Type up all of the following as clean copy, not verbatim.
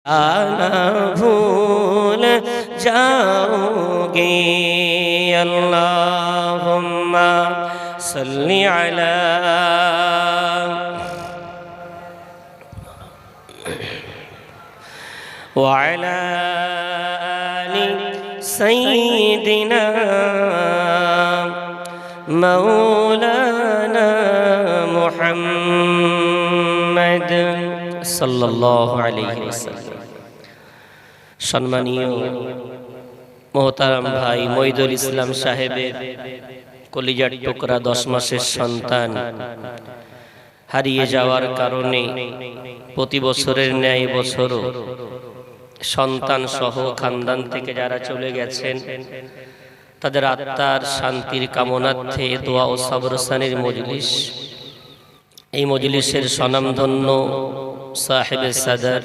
आना भूल जाओगे। अल्लाहुम्मा सल्ली अला व अला आलि सय्यिदिना मौलाना मुहम्मद सल्लल्लाहु अलैहि वसल्लम। सम्मानीय मोहताराम भाई মইদুল ইসলাম সাহেবের কলিজার টুকরা 10 মাসের সন্তান হারিয়ে যাওয়ার কারণে প্রতি বছরের ন্যায় বছরও সন্তান সহ খানদান থেকে যারা চলে গেছেন তাদের আত্মার শান্তির কামনার্থে দোয়া ও সবরসানির মজলিস। এই মজলিসের স্বনামধন্য সাহেবে সাদর,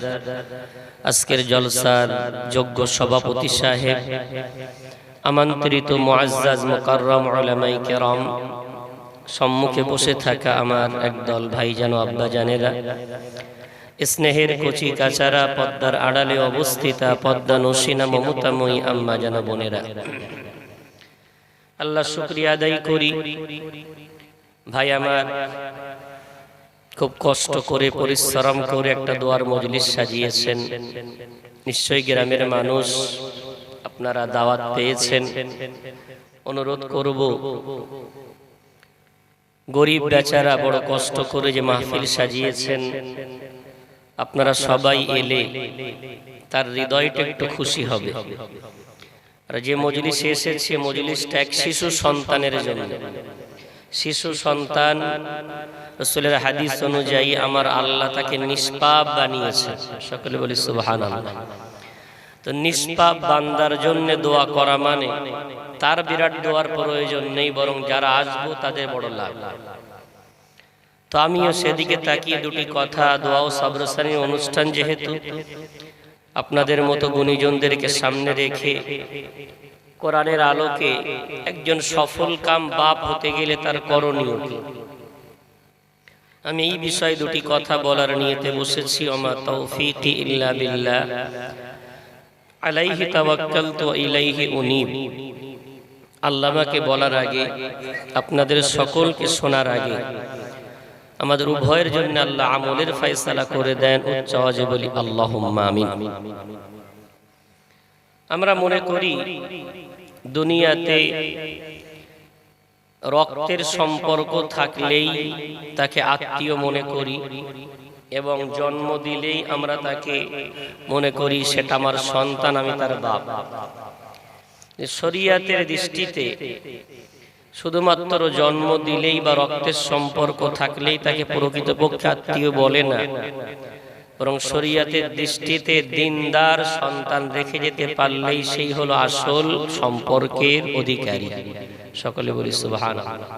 আজকের জলসার যোগ্য সভাপতি সাহেব, আমন্ত্রিত মুআজ্জাজ মুকাররম উলামায়ে কেরাম, সম্মুখে বসে থাকা আমার একদল ভাইজান ও আব্বাজানেরা, স্নেহের কচি কাচারা, পদ্মার আড়ালে অবস্থিতা পদ্মা নসীনা মমতাময়ী আম্মা জানা বোনেরা, আল্লাহ শুকরিয়া আদায় করি। ভাই আমার খুব কষ্ট করে পরিশ্রম করে একটা দোয়ার মজলিস সাজিয়েছেন। নিশ্চয়ই গ্রামের মানুষ, আপনারা দাওয়াত পেয়েছেন। অনুরোধ করব, গরিব বেচারা বড় কষ্ট করে যে মাহফিল সাজিয়েছেন, আপনারা সবাই এলে তার হৃদয়টা একটু খুশি হবে। আর যে মজলিসে এসেছে, মজলিসটা এক শিশু সন্তানের জন্য। শিশু সন্তান, রাসূলের হাদিস অনুযায়ী আমার আল্লাহ তাকে নিষ্পাপ বানিয়েছে। সকলে বলি সুবহানাল্লাহ। তো নিষ্পাপ বান্দার জন্য দোয়া করা মানে তার বিরাট দোয়ার প্রয়োজন নেই, বরং যারা আসবো তাদের বড় লাভ। তো আমিও সেদিকে তাকিয়ে দুটি কথা, দোয়া ও সবরসানির অনুষ্ঠান যেহেতু, আপনাদের মতো গুণীজনদেরকে সামনে রেখে কোরআনের আলোকে একজন সফল কাম বাপ হতে গেলে তার করণীয় কি, আমি এই বিষয়ে দুটি কথা বলার নিয়তে বসেছি। ওমা তৌফিকি ইল্লা বিল্লাহ, আলাইহি তাওয়াক্কালতু ওয়া ইলাইহি উনীব। আল্লাহ আমাকে বলার আগে, আপনাদের সকলকে শোনার আগে, আমাদের উভয়ের জন্য আল্লাহ আমলের ফয়সালা করে দেন। উচ্চ আওয়াজে বলি আল্লাহুম্মা আমিন। আমরা মনে করি দুনিয়াতে রক্তের সম্পর্ক থাকলেই তাকে আত্মীয় মনে করি, এবং জন্ম দিলেই আমরা তাকে মনে করি সেটা আমার সন্তান, আমি তার বাপ। শরীয়তের দৃষ্টিতে শুধুমাত্র জন্ম দিলেই বা রক্তের সম্পর্ক থাকলেই তাকে প্রকৃতপক্ষে আত্মীয় বলে না, বরং শরীয়তের দৃষ্টিতে দিনদার সন্তান রেখে যেতে পারলেই সেই হলো আসল সম্পর্কের অধিকারী। সকলে বলি সুবহানাল্লাহ।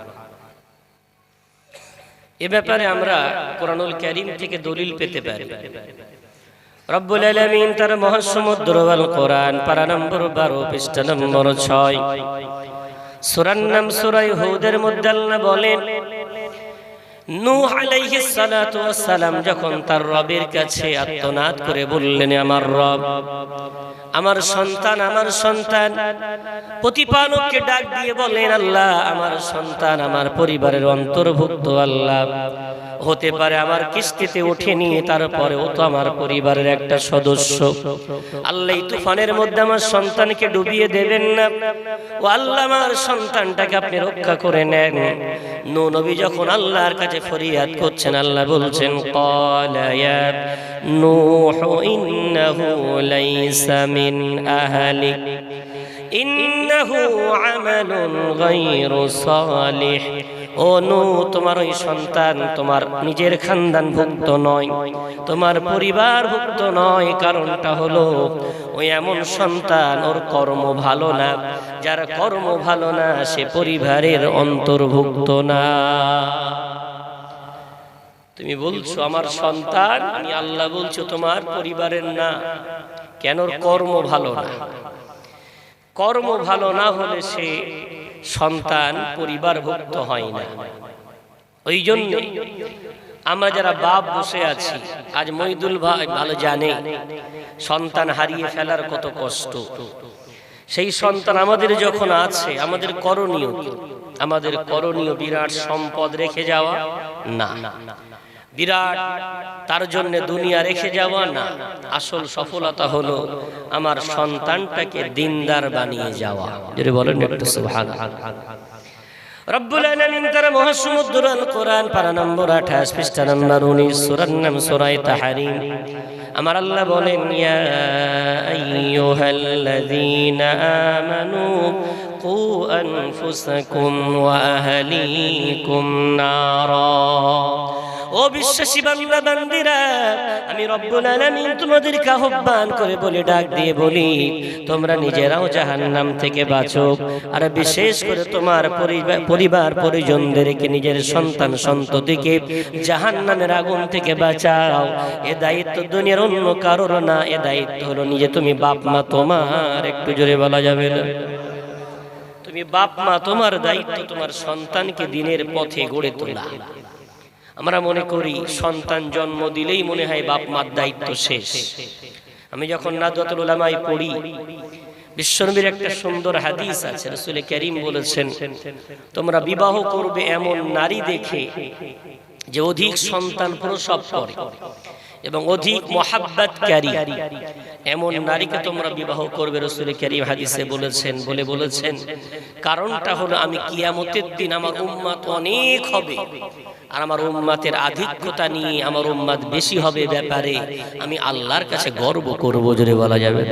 এ ব্যাপারে আমরা কোরআনুল কারীম থেকে দলিল পেতে পারি। রব্বুল আলামিন তার মহাসমুদ্র আল কোরআন পারা নম্বর 12 পৃষ্ঠা নম্বর 6 সূরার নাম সূরা হুদের মধ্যে আল্লাহ বলেন, নূহ আলাইহিস সালাতু ওয়াস সালাম যখন তার রবের কাছে আর্তনাদ করে বললেন, আমার রব, আমার সন্তান, আমার সন্তান, প্রতিপালককে ডাক দিয়ে বলেন, আল্লাহ আমার সন্তান আমার পরিবারের অন্তর্ভুক্ত, আল্লাহ হতে পারে আমার কিস্তিতে উঠে নিয়ে তারপরে ও তো আমার পরিবারের একটা সদস্য, আল্লাহ এই তুফানের মধ্যে আমার সন্তানকে ডুবিয়ে দেবেন না, ও আল্লাহ আমার সন্তানটাকে আপনি রক্ষা করে নেন। নূহ নবী যখন আল্লাহর কাছে ফরিয়াদ করছেন, আল্লাহ বলছেন, ক্বালা ইয়া নূহ ইন্নাহু লাইসা মিন আহলিক ইন্নাহু আমালুন গায়রু সালিহ। ও নূহ, তোমার ওই সন্তান তোমার নিজের খানদানভুক্ত নয়, তোমার পরিবারভুক্ত নয়। কারণটা হলো ওই এমন সন্তান, ওর কর্ম ভালো না, যার কর্ম ভালো না সে পরিবারের অন্তর্ভুক্ত না। তুমি বলছো আমার সন্তান, আমি আল্লাহ বলছো তোমার পরিবারের না। কেন? ওর কর্ম ভালো না। কর্ম ভালো না হলে সে সন্তান পরিবারভুক্ত হয় না। ওই জন্য আমরা যারা বাপ বসে আছি, আজ মইদুল ভাই ভালো জানে সন্তান হারিয়ে ফেলার কত কষ্ট। সেই সন্তান আমাদের যখন আছে, আমাদের করণীয় কি? আমাদের করণীয় বিরাট সম্পদ রেখে যাওয়া না, বিরাট তার জন্য দুনিয়া রেখে যাওয়া না। আসল সফলতা হলো আমার সন্তানটাকে দিনদার বানিয়ে যাওয়া। যদি বলেন একটু সুবহানাল্লাহ। রব্বুল আলামিন তার মহাসমুদ্র আল কোরআন পারা নম্বর 28 পৃষ্ঠা নম্বর 19 সূরার নাম সূরা তাহরিম। আমার আল্লাহ বলেন, ইয়া আইয়ুহাল্লাযীনা আমানু কু আনফুসাকুম ওয়া আহলিকুম নারা। ও বিশ্বাসী বান্দা বান্দীরা, আমি রব্বুল আলামিন তোমাদেরকে আহ্বান করে বলে ডাক দিয়ে বলি, তোমরা নিজেরাও জাহান্নাম থেকে বাঁচো, আর বিশেষ করে তোমার পরিবার পরিজনদেরকে, নিজের সন্তান সন্ততিকে জাহান্নামের আগুন থেকে বাঁচাও। এ দায়িত্ব দুনিয়ার অন্য কারোর না, এ দায়িত্ব হলো নিজে তুমি বাপ মা তোমার। একটু জোরে বলা যাবে না? তুমি বাপ মা, তোমার দায়িত্ব তোমার সন্তানকে দিনের পথে গড়ে তোলা। আমরা মনে করি সন্তান জন্ম দিলেই মনে হয় বাপ মার দায়িত্ব শেষ। আমি যখন নাদওয়াতুল উলামায় পড়ি, বিশ্বনবীর একটা সুন্দর হাদিস আছে। রাসূল কারীম বলেছেন, তোমরা বিবাহ করবে এমন নারী দেখে যে অধিক সন্তান প্রসব করে এবং অধিক মহাব্বতকারী, এমন নারীকে তোমরা বিবাহ করবে। রাসূল কারীম হাদিসে বলেছেন, বলেছেন কারণটা হলো আমি কিয়ামতের দিন আমার উম্মত অনেক হবে, আর আমার উম্মতের আধিক্যতা নিয়ে আমার উম্মত বেশি হবে ব্যাপারে আমি আল্লাহর কাছে গর্ব করব। জোরে বলা যাবে?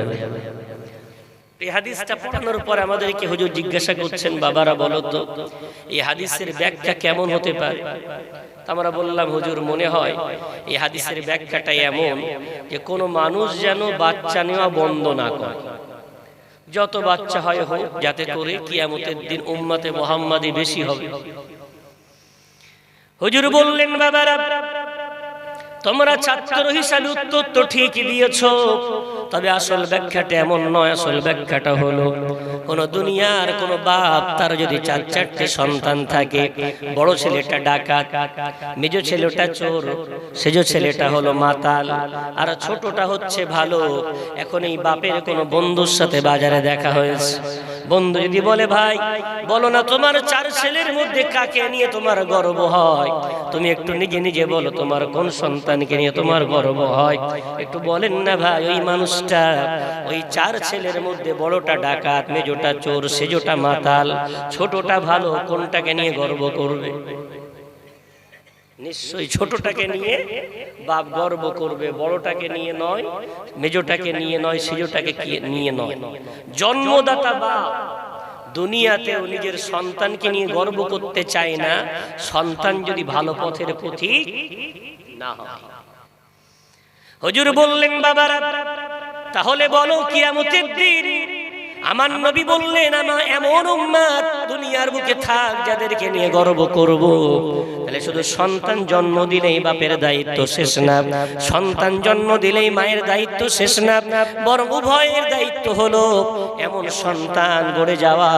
এই হাদিসটা পড়ানোর পর আমাদেরকে হুজুর জিজ্ঞাসা করছেন, বাবারা বলো তো এই হাদিসের ব্যাখ্যা কেমন হতে পারে? আমরা বললাম, হুজুর মনে হয় এই হাদিসের ব্যাখ্যাটা এমন যে কোনো মানুষ যেন বাচ্চা নেওয়া বন্ধ না করে, যত বাচ্চা হয় হোক, যাতে করে কিয়ামতের দিন উম্মতে মুহাম্মাদি বেশি হবে। হুজুর বললেন, বাবারা তোমরা ছাত্র হিসাবে উত্তর তো ঠিকই দিয়েছো, তবে আসল ব্যাখ্যাটা এমন নয়। আসল ব্যাখ্যাটা হলো কোন দুনিয়ার কোন বাপ তার যদি 4-4টে সন্তান থাকে, বড় ছেলেটা ডাকাত, মেজ ছেলেটা চোর, সেজ ছেলেটা হলো মাতাল, আর ছোটটা হচ্ছে ভালো। এখন এই বাপের কোন বন্ধুর সাথে বাজারে দেখা হয়েছে, বন্ধু যদি বলে, ভাই বলো না তোমার 4 ছেলের মধ্যে কাকে নিয়ে তোমার গর্ব হয়? তুমি একটু নিজে নিজে বলো, তোমার কোন সন্তানকে নিয়ে তোমার গর্ব হয়? একটু বলেন না ভাই, ওই মানুষটা ওই 4 ছেলের মধ্যে বড়টা ডাকাত, মেজোটা চোর, সেজোটা মাতাল, ছোটটা ভালো, কোনটাকে নিয়ে গর্ব করবে? নিশ্চয়ই ছোটটাকে নিয়ে বাপ গর্ব করবে, বড়টাকে নিয়ে নয়, মেজোটাকে নিয়ে নয়, সেজোটাকে নিয়ে নয়। জন্মদাতা বাপ দুনিয়াতেও নিজের সন্তানকে নিয়ে গর্ব করতে চায় না, সন্তান যদি ভালো পথের পথিক না হয়। হুজুর বললেন, বাবারা তাহলে বলো কিয়ামতের দিন আমার নবী বললেন, আমার এমন উম্মত দুনিয়ার বুকে থাক যাদেরকে নিয়ে গর্ব করব। তাহলে শুধু সন্তান জন্ম দিলেই বাপের দায়িত্ব শেষ না, সন্তান জন্ম দিলেই মায়ের দায়িত্ব শেষ না, বরং উভয়ের দায়িত্ব হলো এমন সন্তান গড়ে যাওয়া।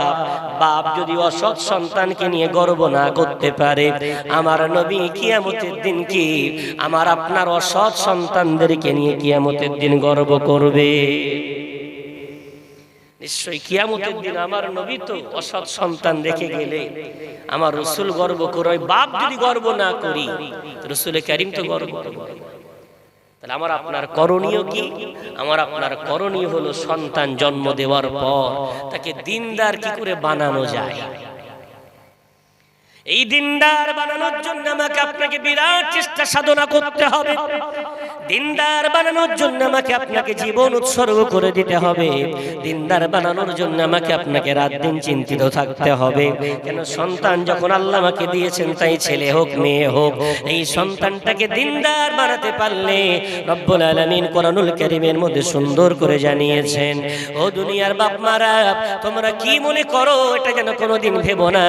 বাপ যদি অসৎ সন্তানকে নিয়ে গর্ব না করতে পারে, আমার নবী কিয়ামতের দিন কি আমার আপনার অসৎ সন্তানদেরকে নিয়ে কিয়ামতের দিন গর্ব করবে? নিশ্চয়ই কিয়ামতের দিন আমার নবী তো অসৎ সন্তান রেখে গেলে আমার রাসূল গর্ব করে। বাপ যদি গর্ব না করি, রাসূল কারীম তো গর্ব করবে। তাহলে আমার আপনার করণীয় কি? আমার আপনার করণীয় হলো সন্তান জন্ম দেওয়ার পর তাকে দিনদার কি করে বানানো যায়। এই দিনদার বানানোর জন্য আমাকে আপনাকে বিরাট চেষ্টা সাধনা করতে হবে। দিনদার বানানোর জন্য আমাকে আপনাকে জীবন উৎসর্গ করে দিতে হবে। দিনদার বানানোর জন্য আমাকে আপনাকে রাত দিন চিন্তিত থাকতে হবে। কেন সন্তান যখন আল্লাহ আমাকে দিয়েছেন, তাই ছেলে হোক মেয়ে হোক, এই সন্তানটাকে দিনদার বানাতে পারলে রব্বুল আলামিন কোরআনুল কারীমের মধ্যে সুন্দর করে জানিয়েছেন, ও দুনিয়ার বাপ মারা তোমরা কি মনে করো, এটা যেন কোনোদিন ভেবো না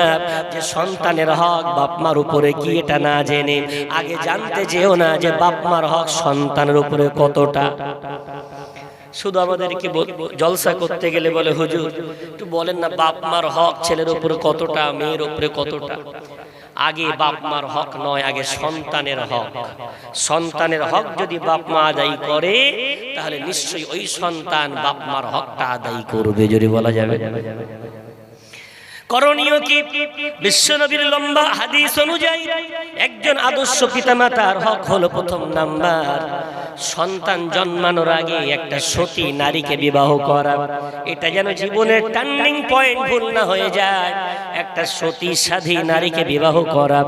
যে সন্তানের হক বাপ মার উপরে কি, এটা না জেনে আগে জানতে যেও না যে বাপ মার হক সন্তানের উপরে কতটা। শুধু আমাদেরকে জলসা করতে গেলে বলে, হুজুর একটু বলেন না বাপ মার হক ছেলের উপরে কতটা, মেয়ের উপরে কতটা। আগে বাপ মার হক নয়, আগে সন্তানের হক। সন্তানের হক যদি বাপ মা আদায় করে তাহলে নিশ্চয়ই ওই সন্তান বাপ মার হকটা আদায় করবে, যদি বলা যাবে। করণীয় কি? বিশ্বনবীর লম্বা হাদিস অনুযায়ী একজন আদর্শ পিতামাতার হক হলো প্রথম নাম্বার, সন্তান জন্মানোর আগে একটা সতী নারীকে বিবাহ করা। এটা যেন জীবনের টার্নিং পয়েন্ট ভুল না হয়ে যায়। একটা সতী সাধী নারীকে বিবাহ করা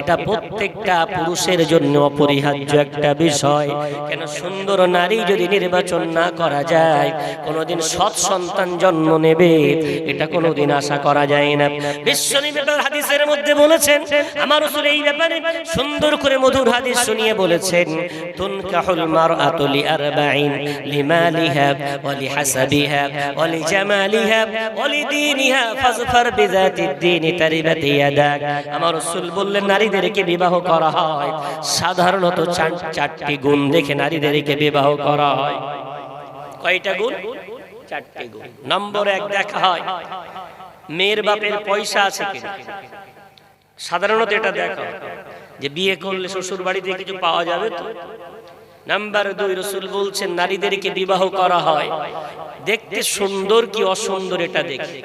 এটা প্রত্যেকটা পুরুষের জন্য অপরিহার্য একটা বিষয়। কেন? সুন্দর নারী যদি নির্বাচন না করা যায়, কোনোদিন সৎ সন্তান জন্ম নেবে এটা কোনোদিন আশা করা যায় না। বিশ্বনবী হাদিসের মধ্যে বলেছেন, আমার রাসূল এই ব্যাপারে সুন্দর করে মধুর হাদিস শুনিয়ে বলেছেন, তুনকাহুল মারআতু লিআরবাঈন লিমালিহা ওয়া লিহাসাবিহা ওয়া লিজামালিহা ওয়া লিদীনিহা ফাজফার বিযাতিদ দ্বীনি তারিবাত ইয়াদাক। আমার রাসূল বললেন, নারীদেরকে বিবাহ করা হয় সাধারণত চারটি গুণ দেখে নারীদেরকে বিবাহ করা হয়। কয়টা গুণ? চারটি গুণ। নম্বর 1 দেখা হয় মেয়ের বাপের পয়সা আছে কিনা। সাধারণত এটা দেখা যে বিয়ে করলে শ্বশুর বাড়িতে কিছু পাওয়া যাবে তো। নাম্বার 2, রাসূল বলছেন নারীদেরকে বিবাহ করা হয় দেখতে সুন্দর কি অসুন্দর এটা দেখে।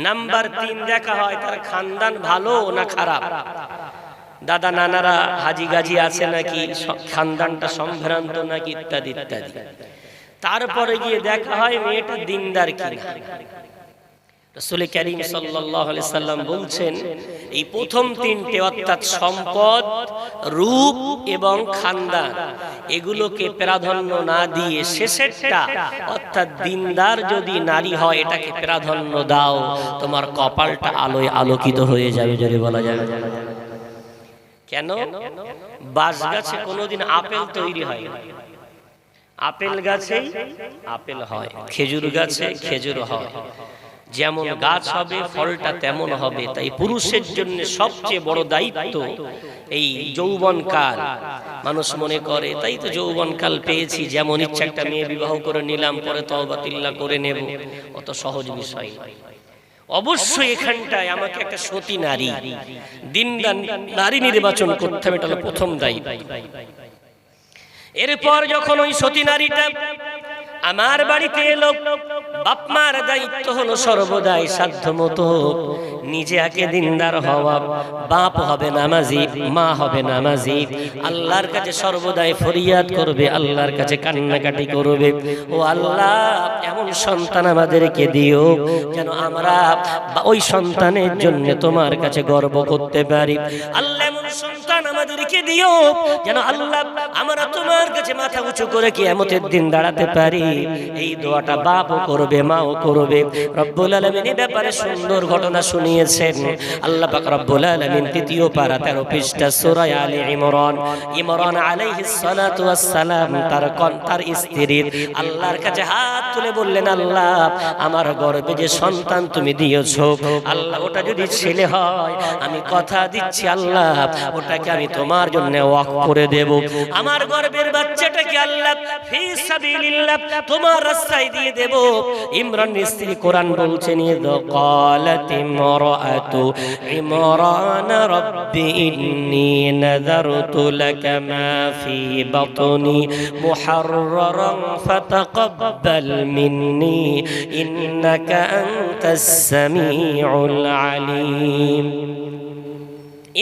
নাম্বার 3 দেখা হয় তার খানদান ভালো না খারাপ, দাদা নানারা হাজি গাজি আছে নাকি, খানদানটা সম্ভ্রান্ত নাকি, ইত্যাদি ইত্যাদি। তারপরে গিয়ে দেখা হয় মেয়েটা দিনদার কিনা। রাসূল কারীম সাল্লাল্লাহু আলাইহি সাল্লাম বলছেন এই প্রথম 3টে অর্থাৎ সম্পদ, রূপ এবং খানদান এগুলোকে প্রাধান্য না দিয়ে শেষেরটা অর্থাৎ দিনদার যদি নারী হয় এটাকে প্রাধান্য দাও, তোমার কপালটা আলোয় আলোকিত হয়ে যাবে, যদি বলা যাবে। কেন? বাঁশ গাছে কোনোদিন আপেল তৈরি হয় না, আপেল গাছেই আপেল হয়, খেজুর গাছে খেজুর হয়। যেমন গাছ হবে ফলটা তেমন হবে। তাই পুরুষের জন্য সবচেয়ে বড় দায়িত্ব এই যৌবনকাল। মানুষ মনে করে তাই তো যৌবনকাল পেয়েছি, যেমন ইচ্ছা একটা মেয়ে বিবাহ করে নিলাম, পরে তওবা তিল্লা করে নেব, অত সহজ বিষয় নয়। অবশ্যই এখানটায় আমাকে একটা সতী নারী, দিনদার নারী নির্বাচন করতে হবে, এটা হলো প্রথম দায়িত্ব। এরপর যখন ওই সতী নারীটা আমার বাড়িতে এলো, বাপ মার দায়িত্ব হলো সর্বদাই সাধ্যমতো নিজে আগে দিনদার হওয়া। বাপ হবে নামাজি, মা হবে নামাজি, আল্লাহর কাছে সর্বদাই ফরিয়াদ করবে, আল্লাহর কাছে কান্নাকাটি করবে, ও আল্লাহ এমন সন্তান আমাদেরকে দিও যেন আমরা ওই সন্তানের জন্য তোমার কাছে গর্ব করতে পারি। আল্লাহ এমন সন্তান আমাদেরকে দিও যেন আল্লাহ আমরা তোমার কাছে মাথা উঁচু করে কিয়ামতের দিন দাঁড়াতে পারি। এই দোয়াটা বাপও করবে, মাও করবে। রব্বুল আলামিন এই ব্যাপারে সুন্দর ঘটনা শুনিয়েছেন। আল্লাহ পাক রব্বুল আলামিন 3য় পারা 13 পৃষ্ঠা সূরা আলে ইমরান, ইমরান আলাইহিস সালাতু ওয়াস সালাম তার স্ত্রীর আল্লাহর কাছে হাত তুলে বললেন, আল্লাহ আমার গর্ভে যে সন্তান তুমি দিয়েছো, আল্লাহ ওটা যদি ছেলে হয় আমি কথা দিচ্ছি আল্লাহ ওটাকে আমি তোমার জন্য ওয়াকফ করে দেব। আমার গর্ভের বাচ্চাটাকে আল্লাহ ফি সাবিলিল্লাহ তোমার রাস্তায় দিয়ে দেব। ইমরানের স্ত্রী কোরআন বলছেন, ক্বালাত ইমরাতু ইমরান রাব্বি ইন্নী নাযারতু লাকা মা ফি বাতনি মুহাররারান ফাতাকাব্বাল মিন্নী ইন্নাকা আনতাস সামিউল আলিম।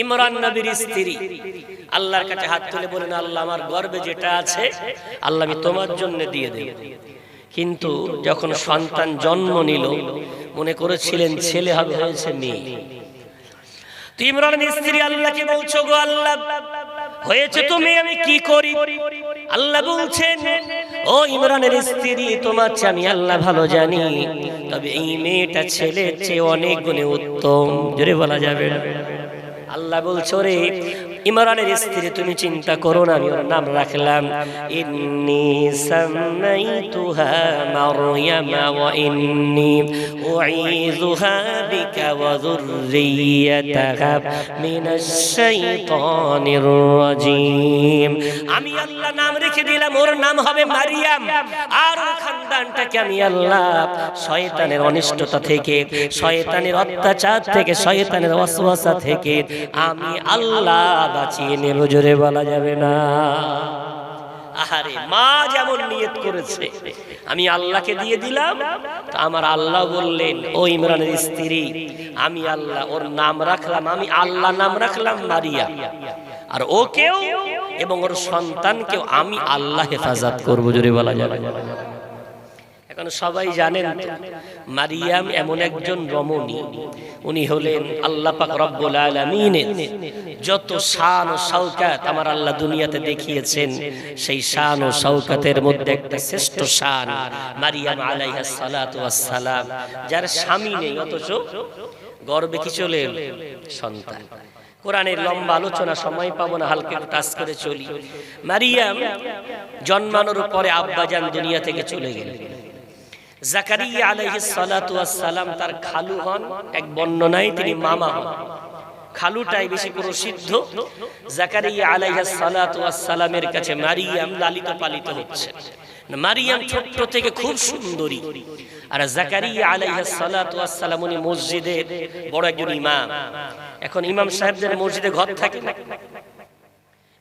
ইমরান নবীর স্ত্রী আল্লাহর কাছে হাত তুলে বলেন, আল্লাহ আমার গর্ভে যেটা আছে আল্লাহ আমি তোমার জন্য দিয়ে দেব। কিন্তু যখন সন্তান জন্ম নিল মনে করেছিলেন ছেলে হবে, হয়েছে মেয়ে। তো ইমরানের স্ত্রী আল্লাহকে বলছো, গো আল্লাহ হয়েছে তো মেয়ে, আমি কি করি? আল্লাহ বলছেন, ও ইমরানের স্ত্রী তোমার চেয়ে আমি আল্লাহ ভালো জানি, তবে এই মেয়েটা ছেলের চেয়ে অনেক গুণে উত্তম, জোরে বলা যাবে না। আল্লাহ বলছো রে ইমরানের স্ত্রী তুমি চিন্তা করো না, আমি ওর নাম রাখলাম ইন্নী সামাইতুহা মারইয়ামা ওয়া ইন্নী উঈযুহা বিকা ওয়া যুররিয়াতাহা মিনাশ শাইতানির রাজীম। আমি আল্লাহ নাম রেখে দিলাম, ওর নাম হবে মারিয়াম। আর ওর খানদানটাকে আমি আল্লাহ শয়তানের অনিষ্টতা থেকে, শয়তানের অত্যাচার থেকে, শয়তানের ওয়াসওয়াসা থেকে আমি আল্লাহ বাঁচিয়ে নেব। জোরে বলা যাবে না? আহারে, মা যেমন নিয়ত করেছে আমি আল্লাহকে দিয়ে দিলাম, তো আমার আল্লাহ বললেন ও ইমরানের স্ত্রী, আমি আল্লাহ ওর নাম রাখলাম, আমি আল্লাহ নাম রাখলাম মারিয়াম। আর ওকেও এবং ওর সন্তানকেও আমি আল্লাহ হেফাজত করব। জোরে বলা যাবে? এখন সবাই জানেন মারিয়াম এমন একজন রমণী, উনি হলেন আল্লাহ পাক রব্বুল আলামিনের যত শান ও শওকত আমার আল্লাহ দুনিয়াতে দেখিয়েছেন, সেই শান ও শওকতের মধ্যে একটা শ্রেষ্ঠ শান মারিয়াম আলাইহিস সালাতু ওয়াস সালাম, যার স্বামী নেই অথচ গর্ভে কি চলে এলো সন্তান। কোরআনের লম্বা আলোচনা সময় পাবো না, হালকা টাচ করে চলি। মারিয়াম জন্মানোর পরে আব্বাজান দুনিয়া থেকে চলে গেলেন। জাকারিয়া আলাইহিস সালাতু ওয়াস সালাম তার খালু হন, এক বর্ণনায় তিনি মামা হন। খালুটাই বেশি প্রসিদ্ধ। জাকারিয়া আলাইহিস সালাতু ওয়াস সালামের কাছে মারিয়াম লালিত পালিত হচ্ছে। মারিয়াম ছোট থেকে খুব সুন্দরী, আর জাকারিয়া আলাইহিস সালাতু ওয়াস সালাম উনি মসজিদের বড় একজন ইমাম। এখন ইমাম সাহেবদের মসজিদে ঘর থাকে না,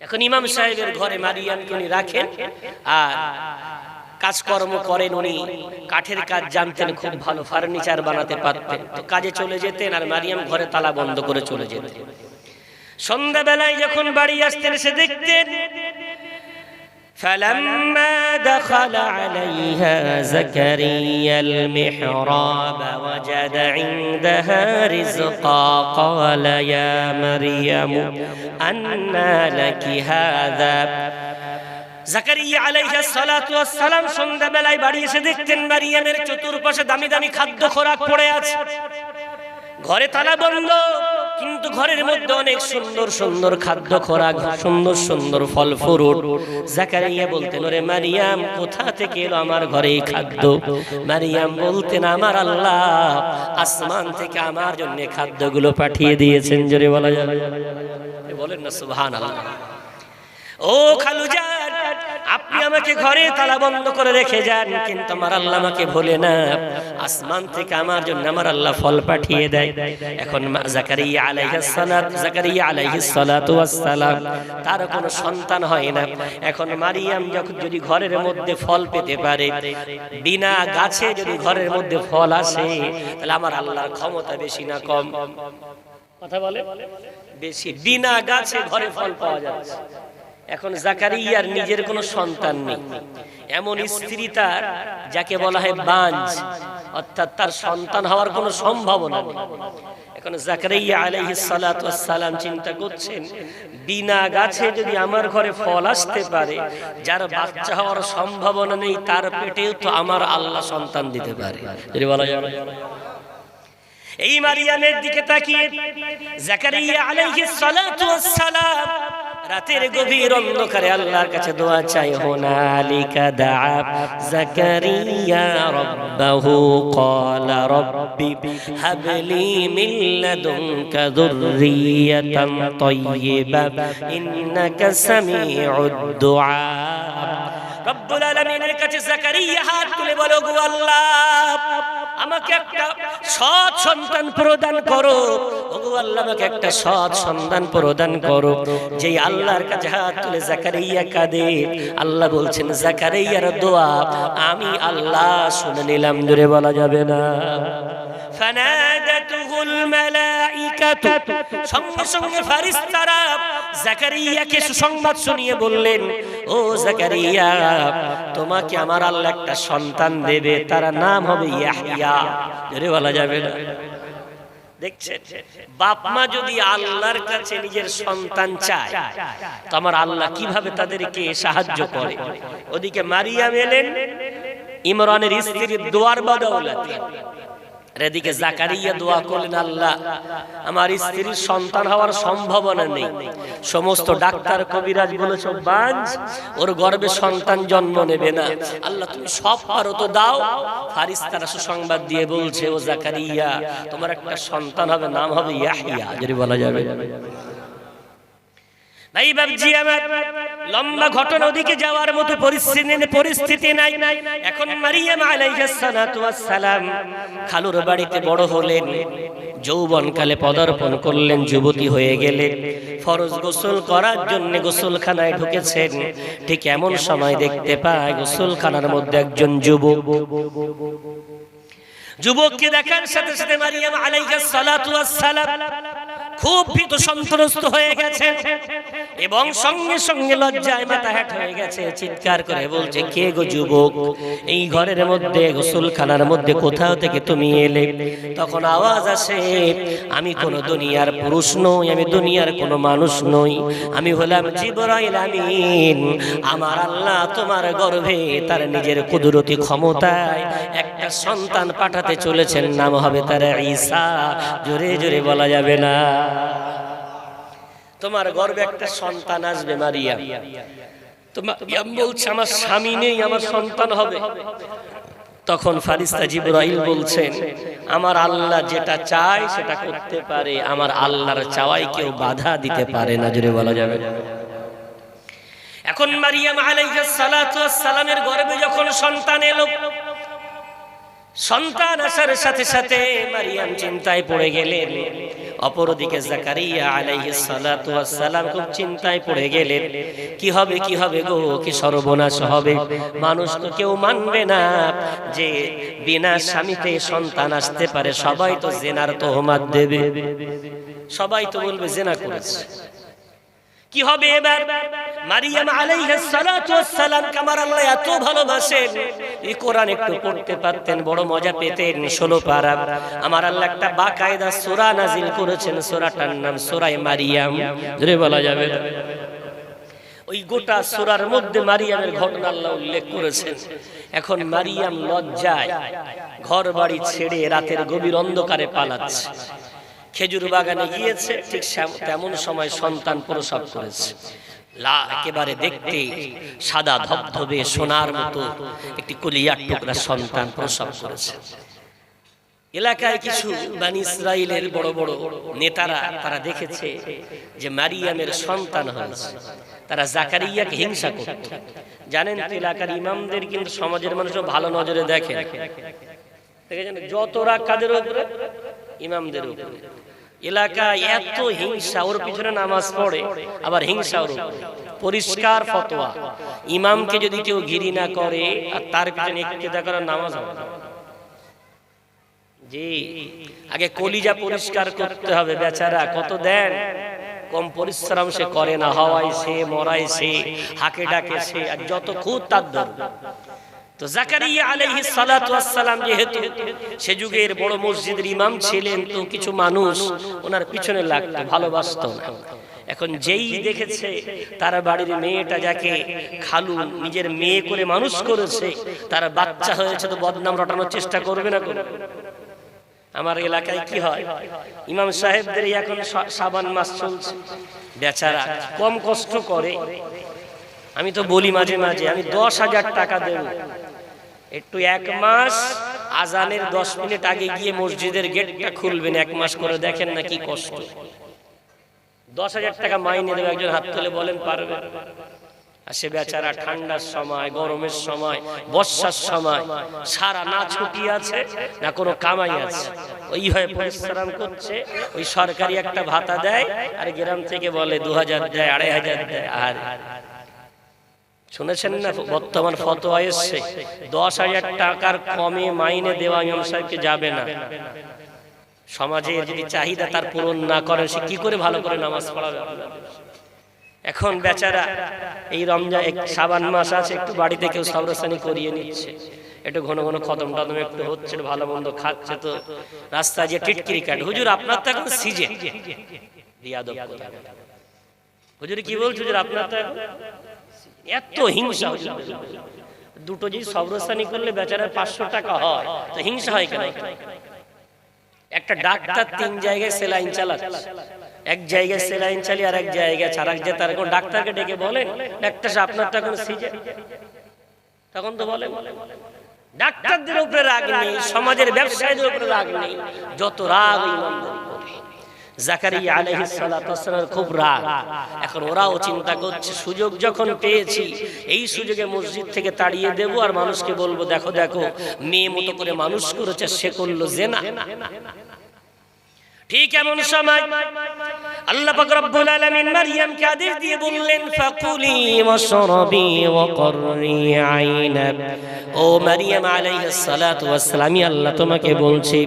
এখন ইমাম সাহেবের ঘরে মারিয়ামকে উনি রাখেন আর কাজকর্ম করেন। উনি কাঠের কাজ জানতেন, খুব ভালো ফার্নিচার বানাতে পারতেন, তো কাজে চলে যেতেন আর মারিয়াম ঘরে তালা বন্ধ করে চলে যেতেন। সন্ধ্যাবেলায় যখন বাড়ি আসতেন সে দেখতেন فلما دخل عليها زكريا المحراب وجد عندها رزقا قال يا مريم أنى لك هذا। জাকারিয়া আলাইহিস সালাতু ওয়াস সালাম সন্ধ্যাবেলায় বাড়ি এসে দেখতেন মারিয়ামের চতুর্পাশে দামি দামি খাদ্য খোরাক পড়ে আছে, ঘরে তালা বন্ধ, কিন্তু ঘরের মধ্যে অনেক সুন্দর সুন্দর খাদ্য খোরাক, সুন্দর সুন্দর ফল ফ্রুট। জাকারিয়া বলতেন ওরে মারিয়াম কোথা থেকে এলো আমার ঘরে এই খাদ্য? মারিয়াম বলতেন আমার আল্লাহ আসমান থেকে আমার জন্য খাদ্যগুলো পাঠিয়ে দিয়েছেন। জোরে বলা যাবে? বলেন না সুবহানাল্লাহ। ও খালুজান, আপনি আমাকে ঘরে তালা বন্ধ করে রেখে যান, কিন্তু আমার আল্লাহ আমাকে ভোলে না, আসমান থেকে আমার জন্য আমার আল্লাহ ফল পাঠিয়ে দেয়। এখন জাকারিয়া আলাইহিস সালাতু ওয়াস সালাম তার কোনো সন্তান হয় না। এখন মারিয়াম যখন যদি ঘরের মধ্যে ফল পেতে পারে, বিনা গাছে যদি ঘরের মধ্যে ফল আসে, তাহলে আমার আল্লাহর ক্ষমতা বেশি না কম? কথা বলে বেশি। বিনা গাছে ঘরে ফল পাওয়া যাচ্ছে। এখন জাকারিয়ার নিজের কোনো সন্তান নেই, এমন স্ত্রী তার যাকে বলা হয় বাঞ্জ, অর্থাৎ তার সন্তান হওয়ার কোনো সম্ভাবনা নেই। এখন জাকারিয়া আলাইহিস সালাতু ওয়াস সালাম চিন্তা করছেন বিনা গাছে যদি আমার ঘরে ফল আসতে পারে, যার বাচ্চা হওয়ার সম্ভাবনা নেই তার পেটেও তো আমার আল্লাহ সন্তান দিতে পারে। যদি বলা যায় এই মারিয়ামের দিকে তাকিয়ে জাকারিয়া আলাইহিস সালাতু ওয়াস সালাম রাতের গভীর অন্ধকারে আল্লাহর কাছে দোয়া চাই। হুনালিকা দাআ জাকারিয়া রাব্বাহু ক্বালা রাব্বি হাবলি মিন লাদুনকা যুররিয়াতান তাইয়্যিবা ইন্নাকা সামিউদ দুআ। রব্বুল আলামিনের কাছে জাকারিয়া হাত তুলে বলো, গো আল্লাহ আমাকে একটা সৎ সন্তান প্রদান করো। ওগো আল্লাহ আমাকে একটা সৎ সন্তান প্রদান করো। যেই আল্লাহর কাছে হাত তুলে জাকারিয়া কাঁদে, আল্লাহ বলছেন জাকারিয়ার দোয়া আমি আল্লাহ শুনে নিলাম। জোরে বলা যাবে না? ফানাদাতুহুল মালাইকাতু, সঙ্গে সঙ্গে ফেরেশতারা জাকারিয়াকে সুসংবাদ শুনিয়ে বললেন, ও জাকারিয়া তোমাকে আমার আল্লাহ একটা সন্তান দেবে, তার নাম হবে ইয়াহইয়া। জোরে বলা যাবে না? দেখছেন, বাপ মা যদি আল্লাহর কাছে নিজের সন্তান চায় তো আমার আল্লাহ কিভাবে তাদেরকে সাহায্য করে। ওদিকে মারিয়াম এলেন ইমরানের স্ত্রীর দোয়ার বদৌলতে, আর এদিকে জাকারিয়া দোয়া করলেন, আল্লাহ আমার স্ত্রীর সন্তান হওয়ার সম্ভাবনা নেই, সমস্ত ডাক্তার কবিরাজ বলেছে বাঞ্জ, ওর গর্ভে সন্তান জন্ম নেবে না, আল্লাহ তুমি সব পারো তো দাও। ফারিস্তারা সুসংবাদ দিয়ে বলছে, ও জাকারিয়া তোমার একটা সন্তান হবে, নাম হবে ইয়াহইয়া, যদি বলা যাবে। ভাই বাবজি আমার, লম্বা ঘটনা, ওদিকে যাওয়ার মতো পরিস্থিতি নাই। এখন মারিয়াম আলাইহিস সালাতু ওয়াস সালাম খালুর বাড়িতে বড় হলেন, যৌবনকালে পদার্পণ করলেন, যুবতী হয়ে গেলেন, ফরজ গোসল করার জন্য গোসলখানায় ঢুকেছেন। ঠিক এমন সময় দেখতে পায় গোসলখানার মধ্যে একজন যুবককে দেখার সাথে সাথে মারিয়াম আলাইহিস সালাতু ওয়াস সালাম খুব ভীত সন্ত্রস্ত হয়ে গেছে এবং সঙ্গে সঙ্গে লজ্জায় মাথা হেঁট হয়ে গেছে, চিৎকার করে বলছে, কে গো যুবক, এই ঘরের মধ্যে গোসলখানার মধ্যে কোথাও থেকে তুমি এলে? তখন আওয়াজ আসে, আমি কোন দুনিয়ার পুরুষ নই, আমি দুনিয়ার কোন মানুষ নই, আমি হলাম জিবরাইল আমিন। আমার আল্লাহ তোমার গর্ভে তার নিজের কুদরতি ক্ষমতায় একটা সন্তান পাঠাতে চলেছেন, নাম হবে তার ঈসা। জোরে জোরে বলা যাবে না? তোমার গর্ভে একটা সন্তান আসবে মারিয়াম। তো মারিয়াম বলছে, আমার স্বামী নেই, আমার সন্তান হবে। তখন ফারিস্তা জিবরাইল বলছেন, আমার আল্লাহ যেটা চায় সেটা করতে পারে, আমার আল্লাহর চাওয়ায় কেউ বাধা দিতে পারে না। জোরে বলা যাবে? এখন মারিয়াম আলাইহিস সালাতু ওয়াস সালামের গর্ভে যখন সন্তান এলো, সন্তান আসার সাথে সাথে মারিয়াম চিন্তায় পড়ে গেলেন। অপরদিকে জাকারিয়া আলাইহিস সালাতু ওয়াস সালাম খুব চিন্তায় পড়ে গেলেন, কি হবে কি হবে গো, কি সর্বনাশ হবে, মানুষ তো কেউ মানবে না যে বিনা স্বামীতে সন্তান আসতে পারে, সবাই তো জিনার তোহমাত দেবে, সবাই তো বলবে জিনা করেছে। কি হবে এবার? মারিয়াম আলাইহিস সালাতু ওয়াস সালাম আমার আল্লাহ এত ভালোবাসেন, এই কোরআন একটু পড়তে পারতেন বড় মজা পেতেন। 16 পারা আমার আল্লাহ একটা বাকায়দা সূরা নাজিল করেছেন, সূরাটার নাম সূরা মারিয়াম। জোরে বলা যাবে? ওই গোটা সূরার মধ্যে মারিয়ামের ঘটনা আল্লাহ উল্লেখ করেছেন। এখন মারিয়াম লজ্জায় ঘর বাড়ি ছেড়ে রাতের গভীর অন্ধকারে পালাচ্ছে, খেজুর বাগানে গিয়েছে, ঠিক তেমন সময় সন্তান প্রসব করেছে। একেবারে দেখতে সাদা ধবধবে সোনার মতো একটি কলিয়ার টুকরা সন্তান প্রসব করেছে। এলাকায় কিছু বনি ইসরাইলের বড় বড় নেতারা তারা দেখেছে যে মারিয়ামের সন্তান হয়েছে, তারা জাকারিয়াকে হিংসা করত। জানেন তো এলাকার ইমামদের কিন্তু সমাজের মানুষও ভালো নজরে দেখে, দেখেছেন? যত রাগ কাদের উপরে? ইমামদের উপরে। এলাকায় এত হিংসা, ওর পিছনে নামাজ পড়ে আবার হিংসা ওর উপরে। পরিষ্কার ফতোয়া, ইমামকে যদি কেউ ঘৃণা করে আর তার পিছনে ইক্তেদা করার নামাজ হবে না। জি, আগে কলিজা পরিষ্কার করতে হবে। বেচারা কত দেন, কম পরিশ্রম সে করে না, হওয়ায় সে, মরায় সে, হাকে ডাকে সে, আর যত খুদ তার ধরবে। তো জাকারিয়া আলাইহিস সালাতু ওয়াস সালাম যেহেতু সে যুগের বড় মসজিদের ইমাম ছিলেন, তো কিছু মানুষ ওনার পিছনে লাগতো, ভালোবাসতো না। এখন যেই দেখেছে তার বাড়ির মেয়েটা, যাকে খালু নিজের মেয়ে করে মানুষ করেছে, তার বাচ্চা হয়েছে, তো বদনাম রটানোর চেষ্টা করবে না? করবে। আমার এলাকায় কি হয়, ইমাম সাহেবদের এখন শাবান মাস চলছে, বেচারা কম কষ্ট করে। আমি তো বলি মাঝে মাঝে, আমি 10,000 টাকা দেব, একটু 1 মাস আজানের 10 মিনিট আগে গিয়ে মসজিদের গেটটা খুলবেন, 1 মাস করে দেখেন না কি কষ্ট। 10,000 টাকা মাইনে দেবে একজন, হাত তুলে বলেন পারবে? আর সে বেচারা ঠান্ডার সময়, গরমের সময়, বর্ষার সময় সারা না ছুটি আছে না কোনো কামাই আছে, ওইভাবে পরিশ্রম করছে। ওই সরকারি একটা ভাতা দেয় আর গ্রাম থেকে বলে 2000 দেয়, 2500 দেয়। আর শুনেছেন না বর্তমান ফতোয়া এসছে, 10,000 টাকার কমে মাইনে দেওয়া ইমাম সাহেবকে যাবে না। সমাজে যদি চাহিদা তার পূরণ না করে, সে কি করে ভালো করে নামাজ পড়াবে? এখন বেচারা এই রমজান শাবান মাস আছে, একটু বাড়িতে কেউ সবরসানি করিয়ে নিচ্ছে, একটু ঘন ঘন খতম টতম একটু হচ্ছে, ভালো মন্দ খাচ্ছে, তো রাস্তায় যে টিটকিরি কাটে, হুজুর আপনার তো এখন সিজে। হুজুর কি বলছে? হুজুর আপনার তো এত হিংসা। দুটো যদি সবরসানি করলে বেচারার 500 টাকা হয়, তো হিংসা হয় কেন? একটা ডাক্তার 3 জায়গায় সেলাইন চালাচ্ছে, এক জায়গায় সেলাইন চালিয়ে আর এক জায়গায় ছাড়াক যে তার কোন ডাক্তারকে ডেকে বলেন ডাক্তার সাহেব আপনারটা কোন সিজে, তখন তো বলে ডাক্তারদের উপরে রাগ নেই, সমাজের ব্যবসায়ীদের উপরে রাগ নেই, যত রাগ ইমামদের উপরে। জাকারিয়া আলাইহিস সালাতু ওয়াস সালামের খুব রাগ। এখন ওরাও চিন্তা করছে সুযোগ যখন পেয়েছি এই সুযোগে মসজিদ থেকে তাড়িয়ে দেব আর মানুষকে বলবো দেখো দেখো মেয়ে মতো করে মানুষ করেছে, সে করলো জিনা। ঠিক এমন সময় আল্লাহ পাক রব্বুল আলামিন মারইয়ামকে আদেশ দিয়ে বললেন ফাকুলি ওয়াশরাবি ওয়া কররি আইনা। ও মারইয়াম আলাইহিস সালাতু ওয়াস সালাম, আল্লাহ তোমাকে বলছি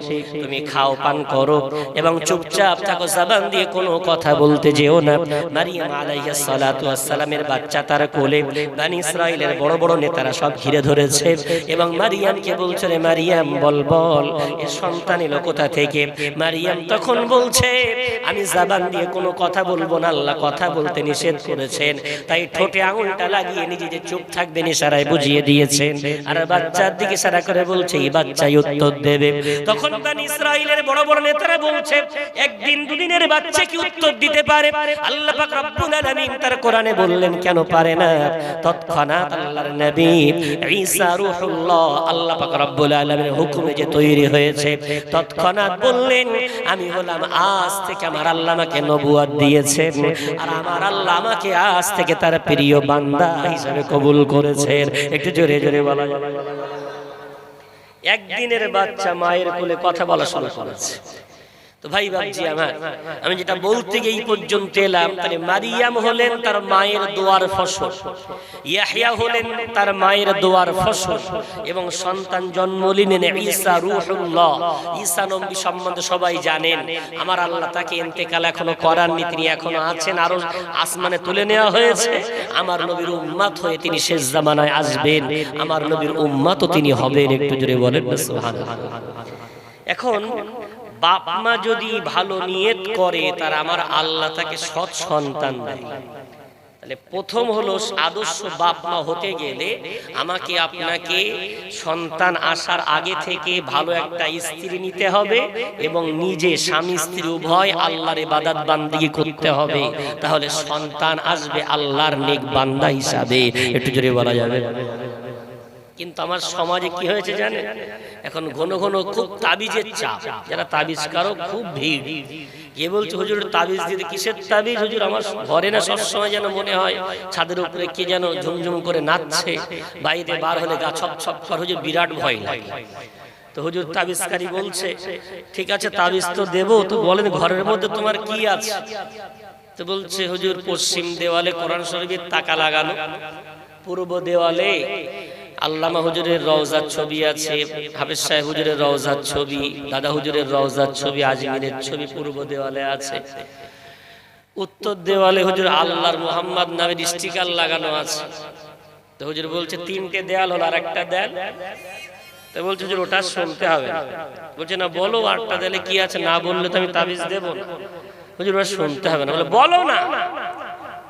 তুমি খাও পান করো এবং চুপচাপ থাকো, জবান দিয়ে কোনো কথা বলতে যেও না। মারইয়াম আলাইহিস সালাতু ওয়াস সালামের বাচ্চা তার কোলে, বনি ইসরাইলের বড় বড় নেতারা সব ঘিরে ধরেছে এবং মারইয়ামকে বলছে রে মারইয়াম বল বল এ সন্তান এলো কোথা থেকে। মারইয়াম তখন বলছে আমি জবান দিয়ে কোনো কথা বলবো না, আল্লাহ কথা বলতে নিষেধ করেছেন, তাই ঠোঁটে আঙুলটা লাগিয়ে নিজে যে চুপ থাকবেন ইশারায় বুঝিয়ে দিয়েছেন। আর বাচ্চার দিকে ইশারা করে বলছে এই বাচ্চাই উত্তর দেবে। তখন বনি ইসরাইলের বড় বড় নেতারা বলছে একদিন দুদিনের বাচ্চা কি উত্তর দিতে পারে? আল্লাহ পাক রব্বুল আলামিন তার কোরআনে বললেন কেন পারে না। তৎক্ষণাৎ আল্লাহর নবী ঈসা রূহুল্লাহ আল্লাহ পাক রব্বুল আলামিনের হুকুমে যে তৈরি হয়েছে তৎক্ষণাৎ বললেন আমি হলাম আজ থেকে আমার আল্লাহ আমাকে নবুয়ত দিয়েছেন আর আমার আল্লাহ আমাকে আজ থেকে তার প্রিয় বান্দা হিসেবে কবুল করেছেন। একটু জোরে জোরে বলা যাবে। একদিনের বাচ্চা মায়ের কোলে কথা বলা শুরু করেছে। তো ভাই বাবজি আমার, আমি যেটা বলতে গিয়ে এই পর্যন্ত এলাম, তাহলে মারিয়াম হলেন তার মায়ের দোয়ার ফসল, ইয়াহইয়া হলেন তার মায়ের দোয়ার ফসল এবং সন্তান জন্ম নিলেন ঈসা রূহুল্লাহ। ঈসা নবী সম্বন্ধে সবাই জানেন, আমার আল্লাহ তাকে ইন্তেকাল এখনো করাননি, তিনি এখনো আছেন, আরো আসমানে তুলে নেওয়া হয়েছে। আমার নবীর উম্মত হয়ে তিনি শেষ জামানায় আসবেন, আমার নবীর উম্মতও তিনি হবেন। একটু জোরে বলেন না সুবহানাল্লাহ। এখন বাপ মা যদি ভালো নিয়ত করে তার আমার আল্লাহ তাকে সৎ সন্তান দেয়। তাহলে প্রথম হলো আদর্শ বাপ মা হতে গেলে আমাকে আপনাকে সন্তান আসার আগে থেকে ভালো একটা স্ত্রী নিতে হবে এবং নিজে স্বামী স্ত্রী উভয় আল্লাহর ইবাদত বান্দিগি করতে হবে, তাহলে সন্তান আসবে আল্লাহর নেক বান্দা হিসাবে। একটু জোরে বলা যাবে। কিন্তু আমার সমাজে কি হয়েছে জানেন, এখন ঘন ঘন খুব তাবিজের চাপ, যারা তাবিজ কারো খুব ভিড়। কে বলছে হুজুর তাবিজ দিতে, কিসের তাবিজ হুজুর? আমার ঘরে না সবসময় যেন মনে হয় ছাদের উপরে কে যেন ঝুমঝুম করে নাচছে, বাইরে বার হলে গা ছপ ছপ করে, হুজুর বিরাট ভয় লাগে। তো হুজুর তাবিজকারী বলছে ঠিক আছে তাবিজ তো দেবো, তো বলেন ঘরের মধ্যে তোমার কি আছে? তো বলছে হুজুর পশ্চিম দেওয়ালে কোরআন শরীফের তাকা লাগানো, পূর্ব দেওয়ালে আল্লামা হুজুরের রওজার ছবি আছে, হাফেজ সাহেব হুজুরের রওজার ছবি, দাদা হুজুরের রওজার ছবি, আজমিরের ছবি পূর্ব দেওয়ালে আছে। উত্তর দেওয়ালে হুজুর আল্লাহর মুহাম্মদ নামের স্টিকার লাগানো আছে। তো হুজুর বলছে তিনটে দেয়াল হলো আর একটা দেয়াল। তো বলছে হুজুর ওটা শুনতে হবে। বলছে না বলো আটটা দেয়ালে কি আছে, না বললে তো আমি তাবিজ দেব না। হুজুর ওটা শুনতে হবে না। বলে বলো না।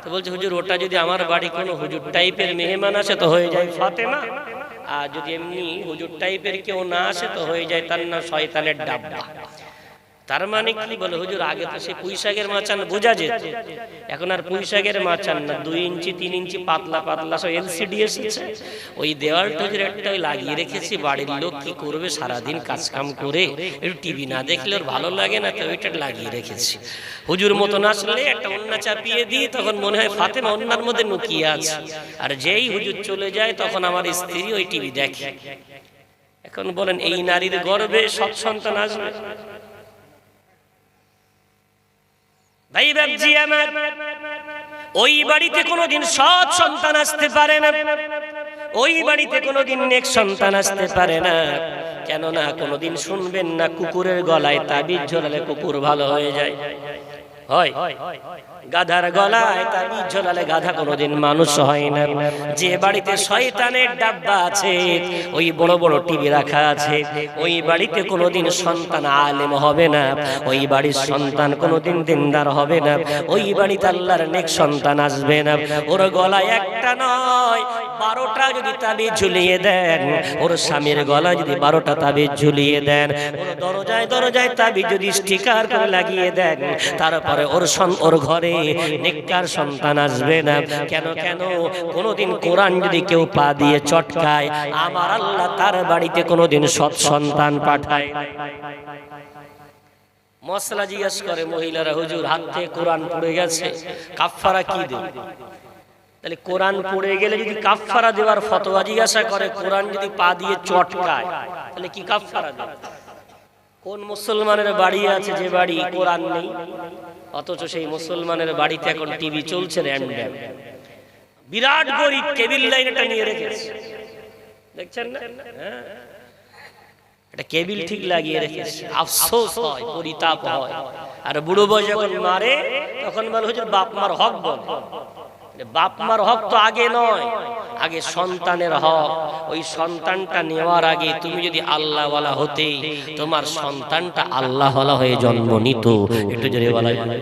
তো বলছে হুজুর ওটা যদি আমার বাড়ি কোনো হুজুর টাইপের মেহমান আসে তো হয়ে যায় ফাতেমা, আর যদি এমনি হুজুর টাইপের কেউ না আসে তো হয়ে যায় তার না শয়তানের ডাব্বা। তার মানে কি? বলে হুজুর আগে তো সে পুঁইশাকের মাচান বোঝা যেত, এখন আর পুঁইশাকের মাচান না, 2 ইঞ্চি 3 ইঞ্চি পাতলা পাতলা সব এলসিডি এসেছে। ওই দেওয়ালটা হুজুর একটা লাগিয়ে রেখেছি, বাড়ির লোক কি করবে সারাদিন কাজ কাম করে একটু টিভি না দেখলে ওর ভালো লাগে না, তো ওইটা লাগিয়ে রেখেছি। হুজুর মতো নাচলে একটা ওন্না চাপিয়ে দিই, তখন মনে হয় ফাতেমা ওন্নার মধ্যে লুকিয়ে আছে, আর যেই হুজুর চলে যায় তখন আমার স্ত্রী ওই টিভি দেখে। এখন বলেন এই নারীর গর্ভে সৎ সন্তান আসবে? ভাই বাবজি আমার, ওই বাড়িতে কোনোদিন সৎ সন্তান আসতে পারে না, ওই বাড়িতে কোনোদিন নেক সন্তান আসতে পারে না। কেননা কোনোদিন শুনবেন না কুকুরের গলায় তাবিজ ঝোলালে কুকুর ভালো হয়ে যায়। হয়। গাধার গলায় তাবিজ ঝোলালে গাধা কোনোদিন মানুষ হয় না। যে বাড়িতে শয়তানের ডাব্বা আছে, ওই বড় বড় টিভি রাখা আছে, ওই বাড়িতে কোনোদিন সন্তান আলেম হবে না, ওই বাড়ির সন্তান কোনোদিন দিনদার হবে না, ওই বাড়িতে আল্লাহর নেক সন্তান আসবে না। ওর গলায় একটা নয় 12টা যদি তাবিজ ঝুলিয়ে দেন, ওর স্বামীর গলায় যদি 12টা তাবিজ ঝুলিয়ে দেন, ওর দরজায় দরজায় তাবিজ যদি স্টিকার করে লাগিয়ে দেন, তারপরে ওর ঘরে নেককার সন্তান আসবে না। কেন কেন? কোনোদিন কোরআন যদি কেউ পা দিয়ে চটকায়, আমার আল্লাহ তার বাড়িতে কোনোদিন সৎ সন্তান পাঠায়। মশলা জিজ্ঞেস করে মহিলারা, হুজুর হাত থেকে কোরআন পড়ে গেছে, কাফফারা কি দেব? তাহলে কোরআন পড়ে গেলে যদি কাফফারা দেওয়ার ফতোয়া জিজ্ঞাসা করে, কোরআন যদি পা দিয়ে চটকায় তাহলে কি কাফফারা দেব? কোন মুসলমানের বাড়ি আছে যে বাড়ি কোরআন নেই, অথচ সেই মুসলমানের বাড়িতে এখন টিভি চলছে র্যান্ডম, বিরাট গরিব কেবিল লাইন এটা নিয়ে রেখেছে, দেখছেন না? হ্যাঁ, এটা কেবিল ঠিক লাগিয়ে রেখেছে। আফসোস হয়, পরিতাপ হয়। আর বুড়ো বয়স যখন মারে তখন বলে হুজুর বাপ মার হক বল। বাপ মার হক তো আগে নয়, আগে সন্তানের হক। ওই সন্তানটা নেওয়ার আগে তুমি যদি আল্লাহওয়ালা হতে, তোমার সন্তানটা আল্লাহওয়ালা হয়ে জন্ম নিত। একটু জোরে বলা যায়।